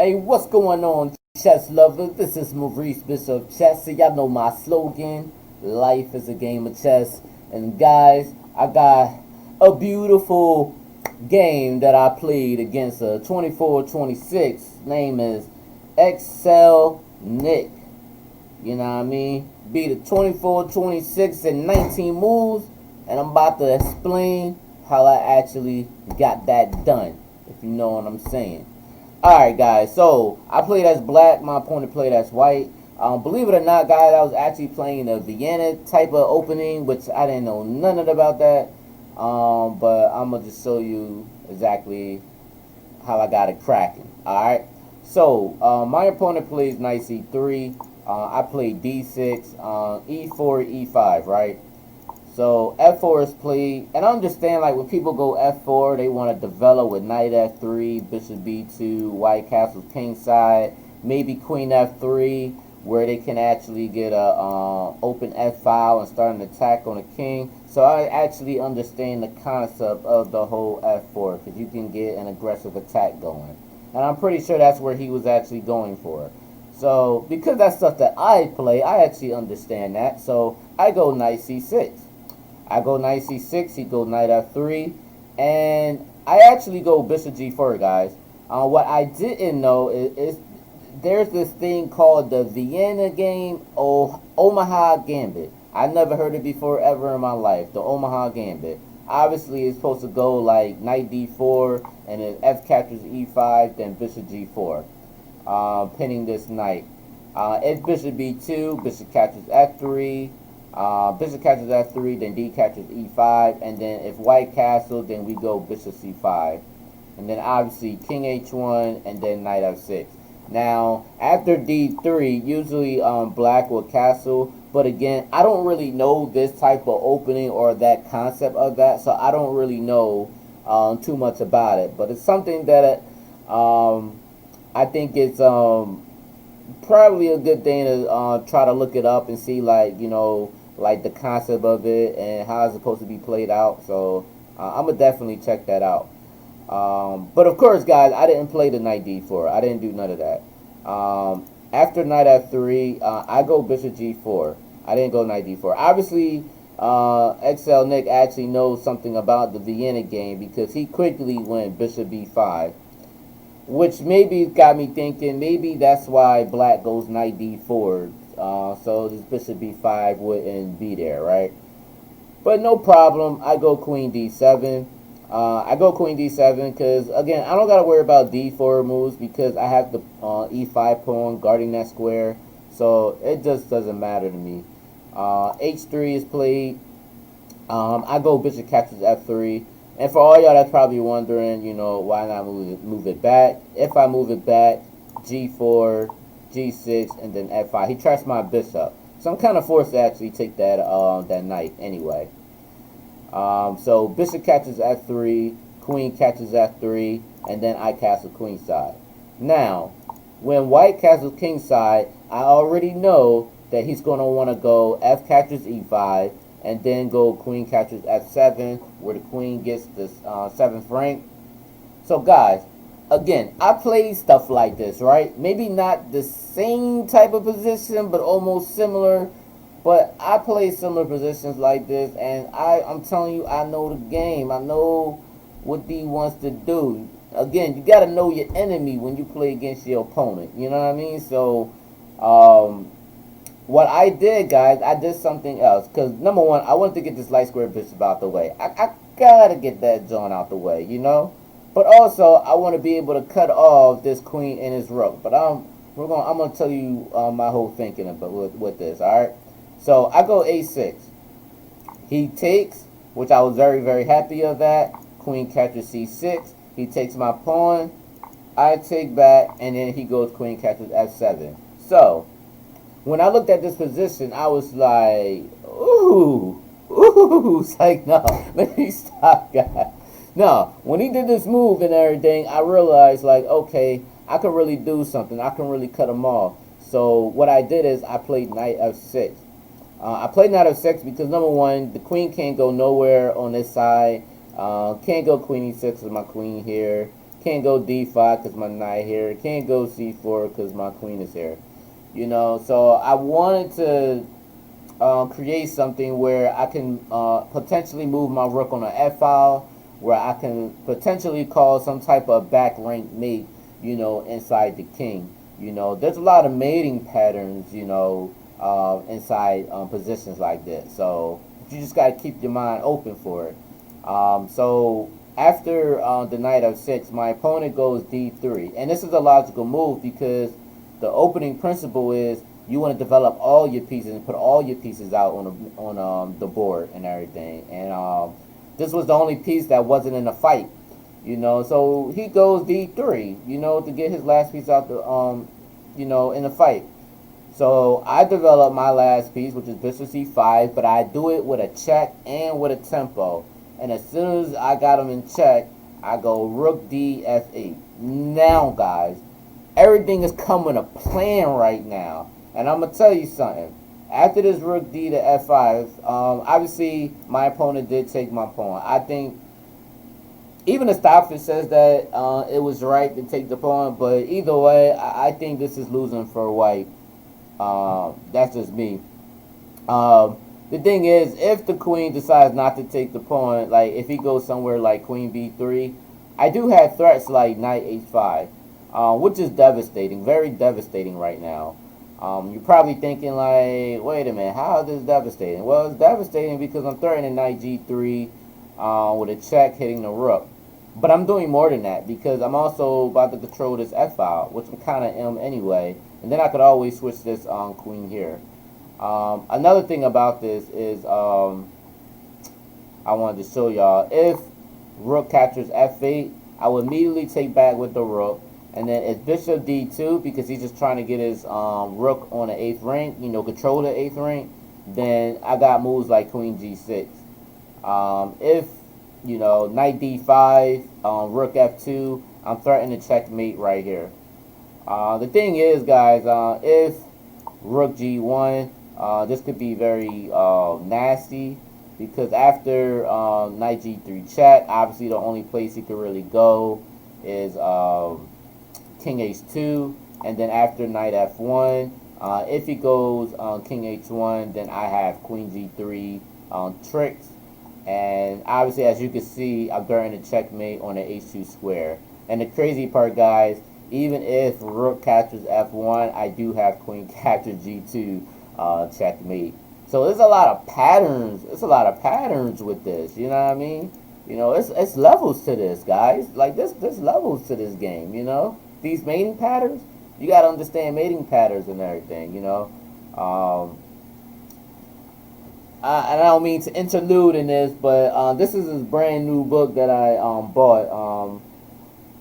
Hey, what's going on, chess lovers? This is Maurice Bishop Chess. So y'all know my slogan, life is a game of chess. And guys, I got a beautiful game that I played against a 24-26. Name is Excel Nick. You know what I mean? Beat a 24-26 in 19 moves. And I'm about to explain how I actually got that done, if you know what I'm saying. Alright guys, so I played as black, my opponent played as white. Believe it or not guys, I was actually playing a Vienna type of opening, which I didn't know nothing about that. But I'm going to just show you exactly how I got it cracking. Alright, so my opponent plays knight c3, I played d6, e4, e5, right? So f4 is played, and I understand like when people go f4, they want to develop with knight f3, bishop b2, white castle kingside, maybe queen f3, where they can actually get a open f file and start an attack on the king. So I actually understand the concept of the whole f4, because you can get an aggressive attack going, and I'm pretty sure that's where he was actually going for. So because that's stuff that I play, I actually understand that. So I go knight c6. I go knight c6, he go knight f3, and I actually go bishop g4, guys. What I didn't know is there's this thing called the Vienna game, Omaha Gambit. I never heard it before ever in my life, the Omaha Gambit. Obviously, it's supposed to go like knight d4, and then f captures e5, then bishop g4, pinning this knight. If bishop b2, bishop captures f3, bishop catches f3, then d catches e5, and then if white castle, then we go bishop c5, and then obviously king h1, and then knight f6. Now after d3, usually black will castle, but again, I don't really know this type of opening or that concept of that, so I don't really know too much about it. But it's something that I think it's probably a good thing to try to look it up and see, like, you know, like the concept of it and how it's supposed to be played out. So I'm gonna definitely check that out. But of course, guys, I didn't play the knight d4. I didn't do none of that. After knight f3, I go bishop g4. I didn't go knight d4. Obviously, XL Nick actually knows something about the Vienna game, because he quickly went bishop b5, which maybe got me thinking maybe that's why black goes knight d4. So this bishop b5 wouldn't be there, right? But no problem. I go queen d7. I go queen d7 because, again, I don't got to worry about d4 moves because I have the e5 pawn guarding that square. So it just doesn't matter to me. h3 is played. I go bishop captures f3. And for all y'all that's probably wondering, you know, why not move it back? If I move it back, g4, g6, and then f5. He tracks my bishop, so I'm kind of forced to actually take that that knight anyway. So bishop catches f3, queen catches f3, and then I castle queenside. Now, when white castles kingside, I already know that he's going to want to go f captures e5, and then go queen captures f7, where the queen gets the 7th rank. So guys, again, I play stuff like this, right? Maybe not the same type of position, but almost similar. But I play similar positions like this, and I'm telling you, I know the game. I know what D wants to do. Again, you got to know your enemy when you play against your opponent. You know what I mean? So, what I did, guys, I did something else. Because, number one, I wanted to get this light square bishop out the way. I got to get that joint out the way, you know? But also, I want to be able to cut off this queen and his rook. But I'm gonna tell you my whole thinking about with this. All right. So I go a6. He takes, which I was very, very happy of that. Queen captures c6. He takes my pawn. I take back, and then he goes queen captures f7. So when I looked at this position, I was like, ooh. It's like, no, let me stop, guys. Now, when he did this move and everything, I realized, like, okay, I can really do something. I can really cut him off. So what I did is I played knight f6. I played knight f6 because, number one, the queen can't go nowhere on this side. Can't go queen e6 with my queen here. Can't go d5 because my knight here. Can't go c4 because my queen is here. You know, so I wanted to create something where I can potentially move my rook on an f file, where I can potentially call some type of back rank mate, you know, inside the king. You know, there's a lot of mating patterns, you know, inside positions like this. So you just got to keep your mind open for it. So after the knight f6, my opponent goes d3, and this is a logical move because the opening principle is you want to develop all your pieces and put all your pieces out on the board and everything. And this was the only piece that wasn't in a fight, you know. So he goes d3, you know, to get his last piece out the you know, in the fight. So I develop my last piece, which is bishop c5, but I do it with a check and with a tempo. And as soon as I got him in check, I go rook d f8. Now, guys, everything is coming to plan right now. And I'm going to tell you something. After this rook d to f5, obviously my opponent did take my pawn. I think even the stockfish says that it was right to take the pawn, but either way, I think this is losing for white. That's just me. The thing is, if the queen decides not to take the pawn, like if he goes somewhere like queen b3, I do have threats like knight h5, which is devastating, very devastating right now. You're probably thinking like, wait a minute, how is this devastating? Well, it's devastating because I'm threatening knight g3 with a check hitting the rook. But I'm doing more than that because I'm also about to control this f-file, which I'm kind of am anyway. And then I could always switch this queen here. Another thing about this is I wanted to show y'all, if rook captures f8, I will immediately take back with the rook. And then it's bishop d2 because he's just trying to get his rook on the 8th rank, you know, control the 8th rank. Then I got moves like queen g6. If, you know, knight d5, rook f2, I'm threatening to checkmate right here. The thing is, guys, if rook g1, this could be very nasty because after knight g3 check, obviously the only place he could really go is king h2, and then after knight f1, if he goes king h1, then I have queen g3 tricks. And obviously, as you can see, I'm getting a checkmate on the h2 square. And the crazy part, guys, even if rook captures f1, I do have queen capture g2 checkmate. So there's a lot of patterns. There's a lot of patterns with this. You know what I mean? You know, it's levels to this, guys. Like there's levels to this game. You know, these mating patterns. You gotta understand mating patterns and everything. You know. And I don't mean to interlude in this, but this is a brand new book that I bought.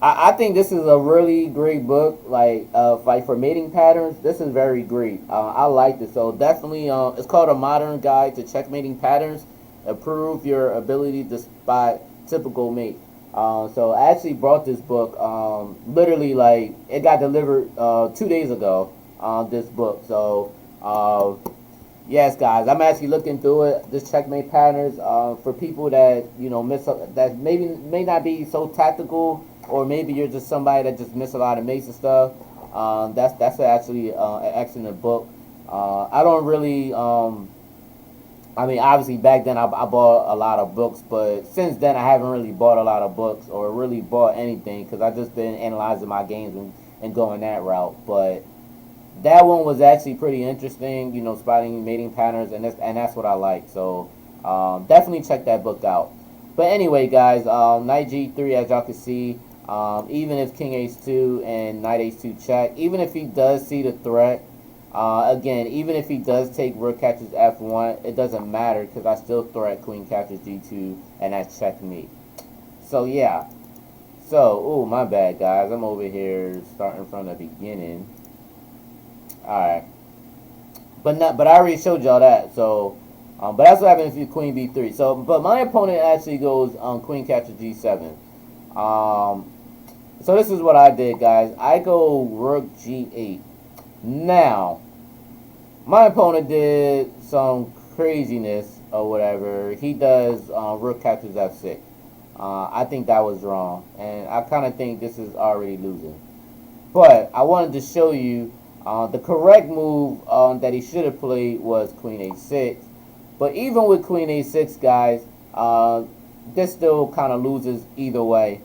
I think this is a really great book, like for mating patterns. This is very great. I like it. So definitely, it's called A Modern Guide to Checkmating Patterns. Improve your ability to spot typical mate. So I actually brought this book. Literally, like it got delivered 2 days ago. This book. So. Yes, guys, I'm actually looking through it. This checkmate patterns for people that that may not be so tactical, or maybe you're just somebody that just miss a lot of mates and stuff. That's actually an excellent book. I don't really. I mean, obviously back then I bought a lot of books, but since then I haven't really bought a lot of books or really bought anything because I just been analyzing my games and going that route. But that one was actually pretty interesting, you know, spotting mating patterns, and that's what I like. So definitely check that book out. But anyway, guys, knight g3, as y'all can see, even if king h2 and knight h2 check, even if he does see the threat, again, even if he does take rook captures f1, it doesn't matter because I still threat queen captures g2, and that's checkmate. So yeah. So, oh my bad, guys. I'm over here starting from the beginning. Alright, but I already showed y'all that. So, but that's what happens if you queen b3. So, but my opponent actually goes queen capture g7. So this is what I did, guys. I go rook g8. Now, my opponent did some craziness or whatever. He does rook captures f6. I think that was wrong, and I kind of think this is already losing. But I wanted to show you the correct move that he should have played was Queen A6. But even with Queen A6, guys, this still kind of loses either way,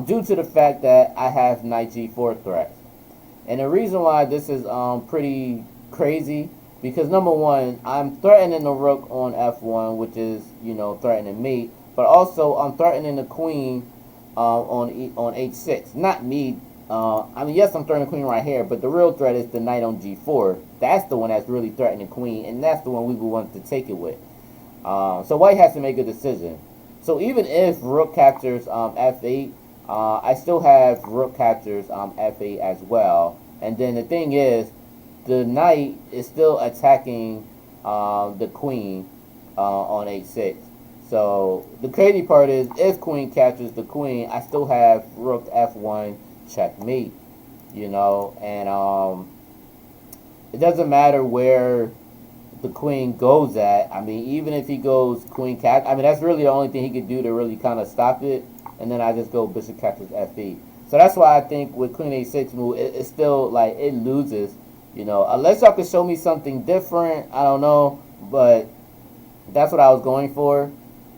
due to the fact that I have Knight G4 threats. And the reason why this is pretty crazy, because number one, I'm threatening the rook on F1, which is, you know, threatening me, but also I'm threatening the queen on H6. Not me. I mean, yes, I'm threatening the queen right here, but the real threat is the knight on G4. That's the one that's really threatening the queen, and that's the one we would want to take it with. So White has to make a decision. So even if rook captures F8, I still have rook captures F8 as well. And then the thing is, the knight is still attacking the queen on H6. So the crazy part is, if queen captures the queen, I still have rook F1 checkmate. You know, and it doesn't matter where the queen goes at. I mean, even if he goes queen cap, I mean, that's really the only thing he could do to really kind of stop it. And then I just go bishop captures F8. So that's why I think with queen A6 move, it's still like it loses. You know, unless y'all can show me something different, I don't know. But that's what I was going for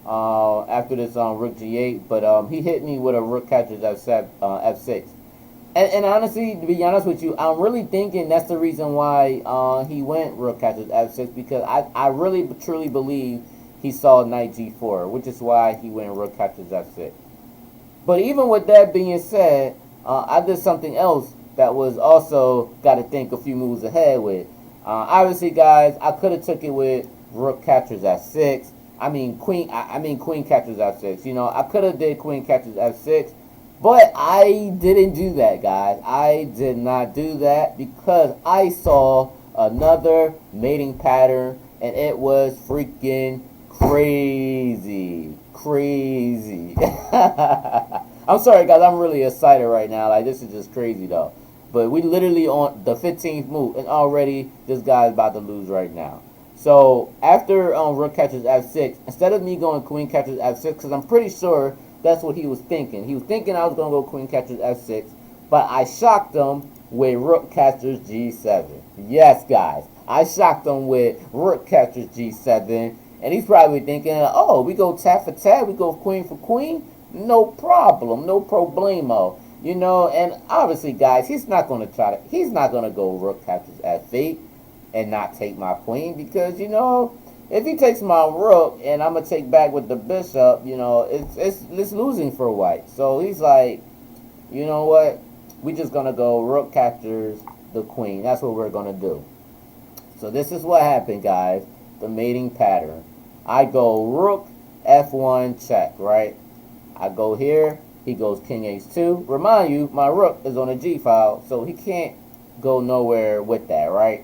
after this rook G8. But he hit me with a rook captures F6. And honestly, to be honest with you, I'm really thinking that's the reason why he went rook captures F6, because I really truly believe he saw knight G4, which is why he went rook captures F6. But even with that being said, I did something else that was also got to think a few moves ahead with. Obviously, guys, I could have took it with rook captures F6. I mean queen captures F6. You know, I could have did queen captures F6, but I didn't do that, guys. I did not do that because I saw another mating pattern, and it was freaking crazy. I'm sorry, guys. I'm really excited right now. Like, this is just crazy, though. But we literally on the 15th move, and already this guy's about to lose right now. So after rook captures F6, instead of me going queen captures F6, because I'm pretty sure that's what he was thinking. He was thinking I was going to go queen captures F6, but I shocked him with rook captures G7. Yes, guys. I shocked him with rook captures G7. And he's probably thinking, oh, we go tat for tat, we go queen for queen, no problem, no problemo, you know. And obviously, guys, he's not going to go rook captures F8 and not take my queen, because, you know, if he takes my rook and I'm gonna take back with the bishop, you know, it's losing for White. So he's like, you know what, we just gonna go rook captures the queen. That's what we're gonna do. So this is what happened, guys. The mating pattern. I go rook F1 check, right? I go here, he goes king H2. Remind you, my rook is on a G file, so he can't go nowhere with that, right?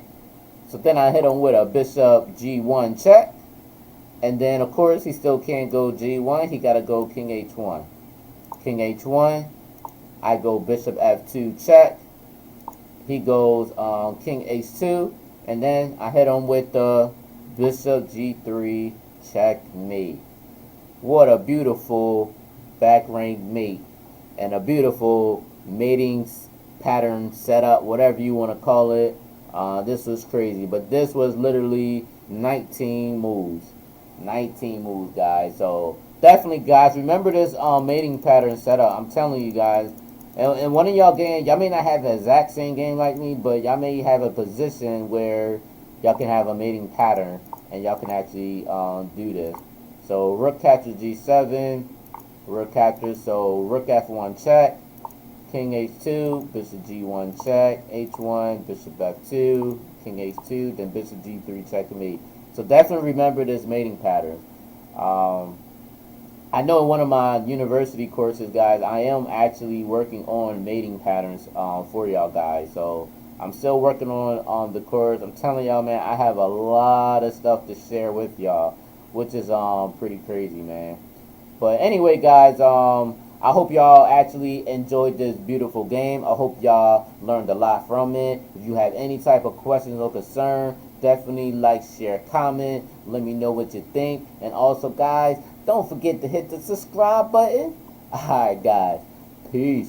So then I hit him with a bishop G1 check. And then, of course, he still can't go G1. He got to go king H1. King H1. I go bishop F2 check. He goes king H2. And then I hit him with the bishop G3 checkmate. What a beautiful back rank mate. And a beautiful mating pattern setup, whatever you want to call it. This was crazy. But this was literally 19 moves. 19 moves, guys. So definitely, guys, remember this mating pattern setup. I'm telling you guys. And one of y'all game, y'all may not have the exact same game like me, but y'all may have a position where y'all can have a mating pattern and y'all can actually do this. So rook captures G7, rook captures, so rook F1 check, king H2, bishop G1 check, H1, bishop F2, king H2, then bishop G3 checkmate. So definitely remember this mating pattern. I know in one of my university courses, guys, I am actually working on mating patterns for y'all guys. So I'm still working on the course. I'm telling y'all, man, I have a lot of stuff to share with y'all, which is pretty crazy, man. But anyway, guys, I hope y'all actually enjoyed this beautiful game. I hope y'all learned a lot from it. If you have any type of questions or concern, definitely like, share, comment. Let me know what you think. And also, guys, Don't forget to hit the subscribe button. Alright, guys. Peace.